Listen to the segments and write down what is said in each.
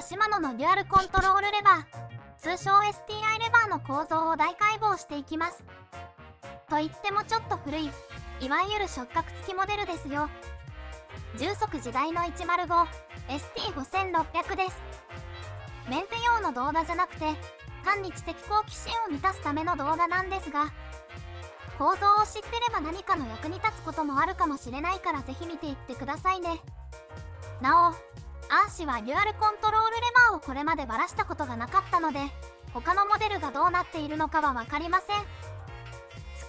はシマノのデュアルコントロールレバー、通称 STI レバーの構造を大解剖していきます。と言ってもちょっと古い、いわゆる触覚付きモデルですよ。重足時代の 105ST5600 です。メンテ用の動画じゃなくて、単に知的好奇心を満たすための動画なんですが、構造を知ってれば何かの役に立つこともあるかもしれないからぜひ見ていってくださいね。なお、アーシはデュアルコントロールレバーをこれまでばらしたことがなかったので、他のモデルがどうなっているのかは分かりません。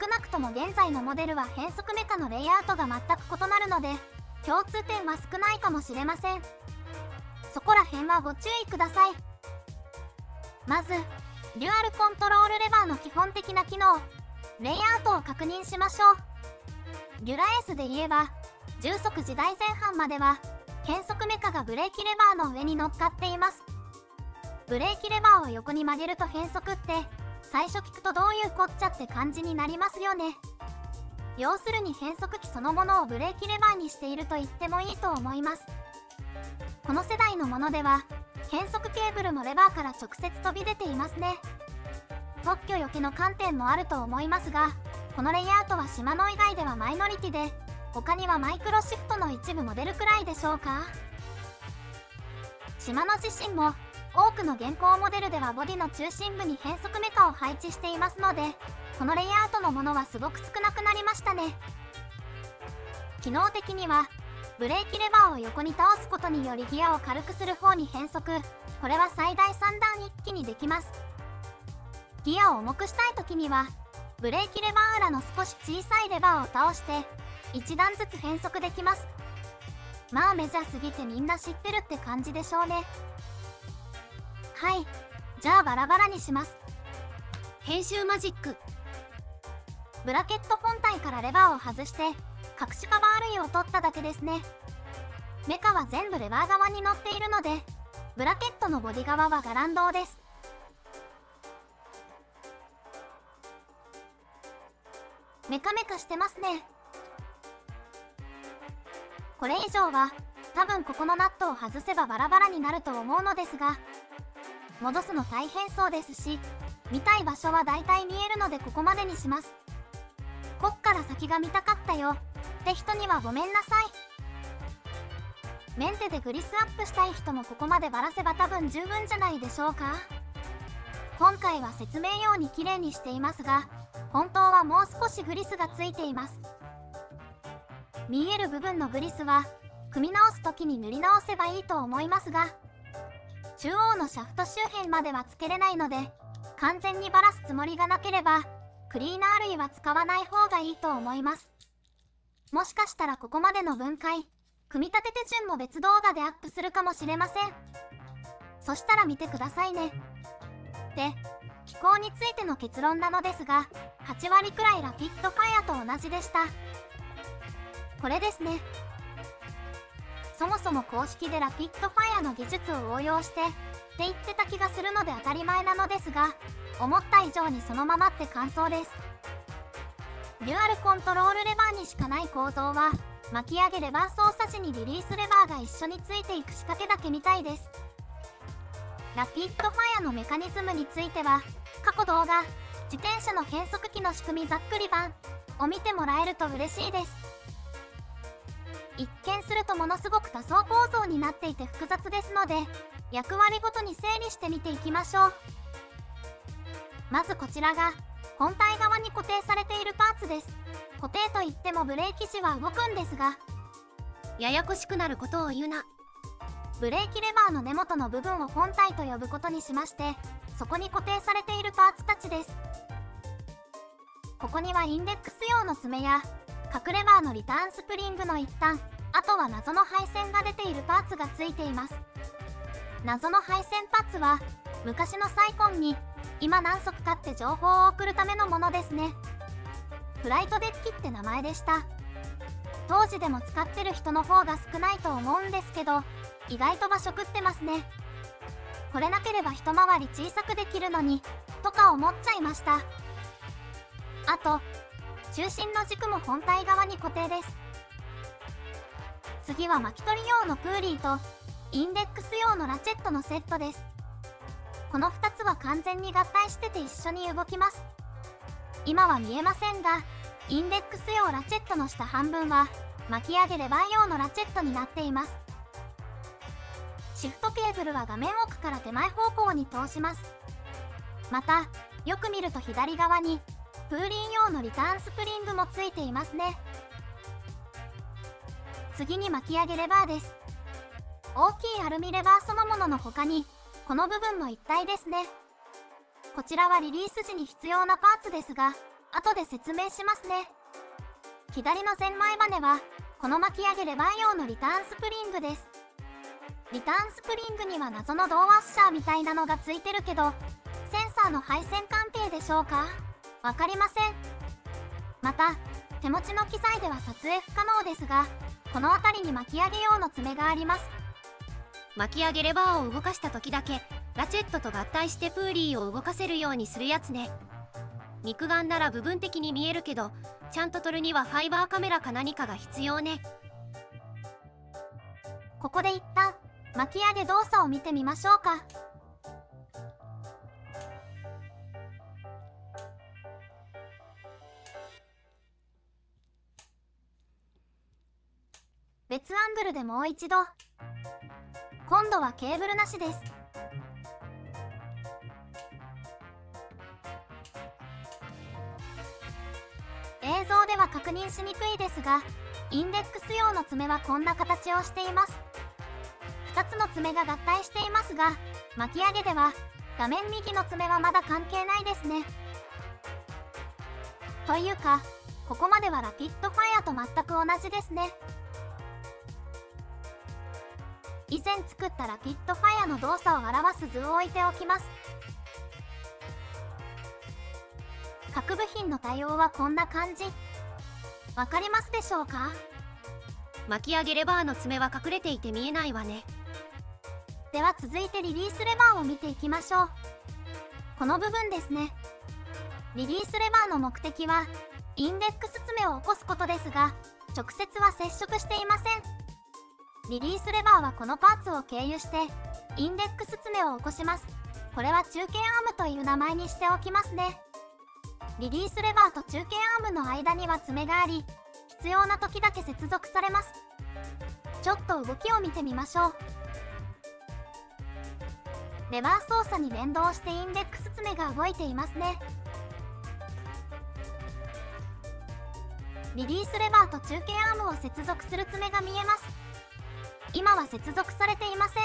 少なくとも現在のモデルは変速メカのレイアウトが全く異なるので、共通点は少ないかもしれません。そこら辺はご注意ください。まず、デュアルコントロールレバーの基本的な機能、レイアウトを確認しましょう。デュラエースで言えば、重足時代前半までは、変速メカがブレーキレバーの上に乗っかっています。ブレーキレバーを横に曲げると変速って、最初聞くとどういうこっちゃって感じになりますよね。要するに変速機そのものをブレーキレバーにしていると言ってもいいと思います。この世代のものでは、変速ケーブルもレバーから直接飛び出ていますね。特許よけの観点もあると思いますが、このレイアウトはシマノ以外ではマイノリティで、他にはマイクロシフトの一部モデルくらいでしょうか。シマノ自身も多くの現行モデルではボディの中心部に変速メカを配置していますので、このレイアウトのものはすごく少なくなりましたね。機能的にはブレーキレバーを横に倒すことによりギアを軽くする方に変速、これは最大3段一気にできます。ギアを重くしたい時にはブレーキレバー裏の少し小さいレバーを倒して1段ずつ変速できます。まあメジャーすぎてみんな知ってるって感じでしょうね。はい、じゃあバラバラにします。編集マジック。ブラケット本体からレバーを外して隠しカバー類を取っただけですね。メカは全部レバー側に乗っているので、ブラケットのボディ側はガランドです。メカメカしてますね。これ以上は多分ここのナットを外せばバラバラになると思うのですが、戻すの大変そうですし、見たい場所はだいたい見えるのでここまでにします。こっから先が見たかったよって人にはごめんなさい。メンテでグリスアップしたい人もここまでバラせば多分十分じゃないでしょうか。今回は説明用に綺麗にしていますが、本当はもう少しグリスがついています。見える部分のグリスは組み直す時に塗り直せばいいと思いますが、中央のシャフト周辺まではつけれないので、完全にバラすつもりがなければクリーナー類は使わない方がいいと思います。もしかしたらここまでの分解、組み立て手順も別動画でアップするかもしれません。そしたら見てくださいね。で、機構についての結論なのですが、8割くらいラピッドファイアと同じでした。これですね。そもそも公式でラピッドファイアの技術を応用してって言ってた気がするので当たり前なのですが、思った以上にそのままって感想です。デュアルコントロールレバーにしかない構造は、巻き上げレバー操作時にリリースレバーが一緒についていく仕掛けだけみたいです。ラピッドファイアのメカニズムについては、過去動画、自転車の変速機の仕組みざっくり版を見てもらえると嬉しいです。一見するとものすごく多層構造になっていて複雑ですので、役割ごとに整理して見ていきましょう。まずこちらが本体側に固定されているパーツです。固定といってもブレーキ時は動くんですが、ややこしくなることを言うな。ブレーキレバーの根元の部分を本体と呼ぶことにしまして、そこに固定されているパーツたちです。ここにはインデックス用の爪や角レバーのリターンスプリングの一端、あとは謎の配線が出ているパーツがついています。謎の配線パーツは昔のサイコンに今何足かって情報を送るためのものですね。フライトデッキって名前でした。当時でも使ってる人の方が少ないと思うんですけど、意外と場所食ってますね。これなければ一回り小さくできるのにとか思っちゃいました。あと中心の軸も本体側に固定です。次は巻き取り用のプーリーとインデックス用のラチェットのセットです。この2つは完全に合体してて一緒に動きます。今は見えませんが、インデックス用ラチェットの下半分は巻き上げレバー用のラチェットになっています。シフトケーブルは画面奥から手前方向に通します。また、よく見ると左側にプーリン用のリターンスプリングもついていますね。次に巻き上げレバーです。大きいアルミレバーそのものの他に、この部分も一体ですね。こちらはリリース時に必要なパーツですが、後で説明しますね。左のゼンマイバネは、この巻き上げレバー用のリターンスプリングです。リターンスプリングには謎のドアッシャーみたいなのがついてるけど、センサーの配線関係でしょうか？わかりません。また、手持ちの機材では撮影不可能ですが、この辺りに巻き上げ用の爪があります。巻き上げレバーを動かした時だけラチェットと合体してプーリーを動かせるようにするやつね。肉眼なら部分的に見えるけど、ちゃんと撮るにはファイバーカメラか何かが必要ね。ここで一旦巻き上げ動作を見てみましょうか。別アングルでもう一度。今度はケーブルなしです。映像では確認しにくいですが、インデックス用の爪はこんな形をしています。2つの爪が合体していますが、巻き上げでは画面右の爪はまだ関係ないですね。というか、ここまではラピッドファイアと全く同じですね。以前作ったラピッドファイアの動作を表す図を置いておきます。各部品の対応はこんな感じ。わかりますでしょうか？巻き上げレバーの爪は隠れていて見えないわね。では続いてリリースレバーを見ていきましょう。この部分ですね。リリースレバーの目的はインデックス爪を起こすことですが、直接は接触していません。リリースレバーはこのパーツを経由してインデックス爪を起こします。これは中継アームという名前にしておきますね。リリースレバーと中継アームの間には爪があり、必要な時だけ接続されます。ちょっと動きを見てみましょう。レバー操作に連動してインデックス爪が動いていますね。リリースレバーと中継アームを接続する爪が見えます。今は接続されていません。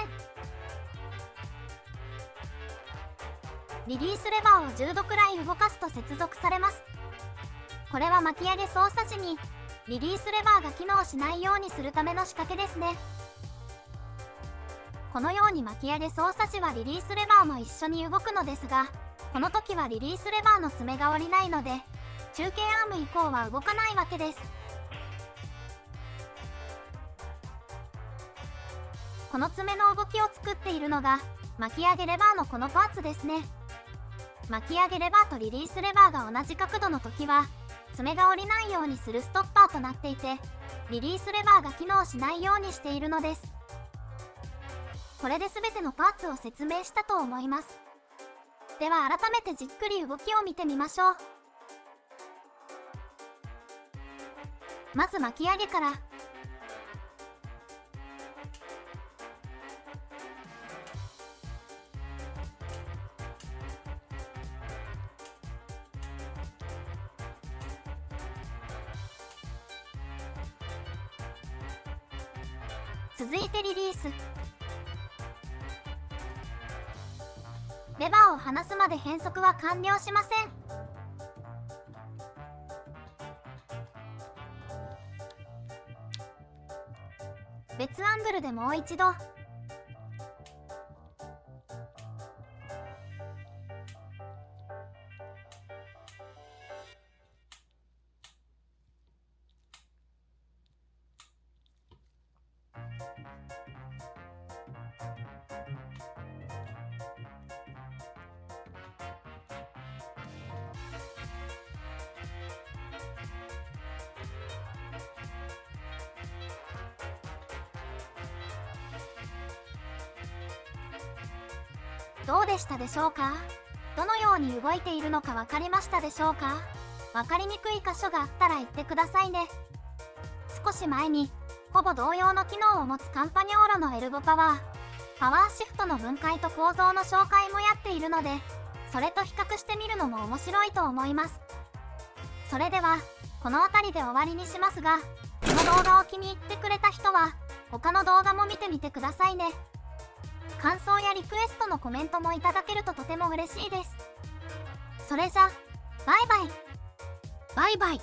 リリースレバーを10度くらい動かすと接続されます。これは巻き上げ操作時にリリースレバーが機能しないようにするための仕掛けですね。このように巻き上げ操作時はリリースレバーも一緒に動くのですが、この時はリリースレバーの爪が下りないので、中継アーム以降は動かないわけです。この爪の動きを作っているのが巻き上げレバーのこのパーツですね。巻き上げレバーとリリースレバーが同じ角度の時は爪が下りないようにするストッパーとなっていて、リリースレバーが機能しないようにしているのです。これで全てのパーツを説明したと思います。では改めてじっくり動きを見てみましょう。まず巻き上げから。続いてリリース。レバーを離すまで変速は完了しません。別アングルでもう一度。どうでしたでしょうか？どのように動いているのか分かりましたでしょうか？分かりにくい箇所があったら言ってくださいね。少し前にほぼ同様の機能を持つカンパニョーロのエルボパワーシフトの分解と構造の紹介もやっているので、それと比較してみるのも面白いと思います。それではこの辺りで終わりにしますが、この動画を気に入ってくれた人は他の動画も見てみてくださいね。感想やリクエストのコメントもいただけるととても嬉しいです。それじゃバイバイ。バイバイ。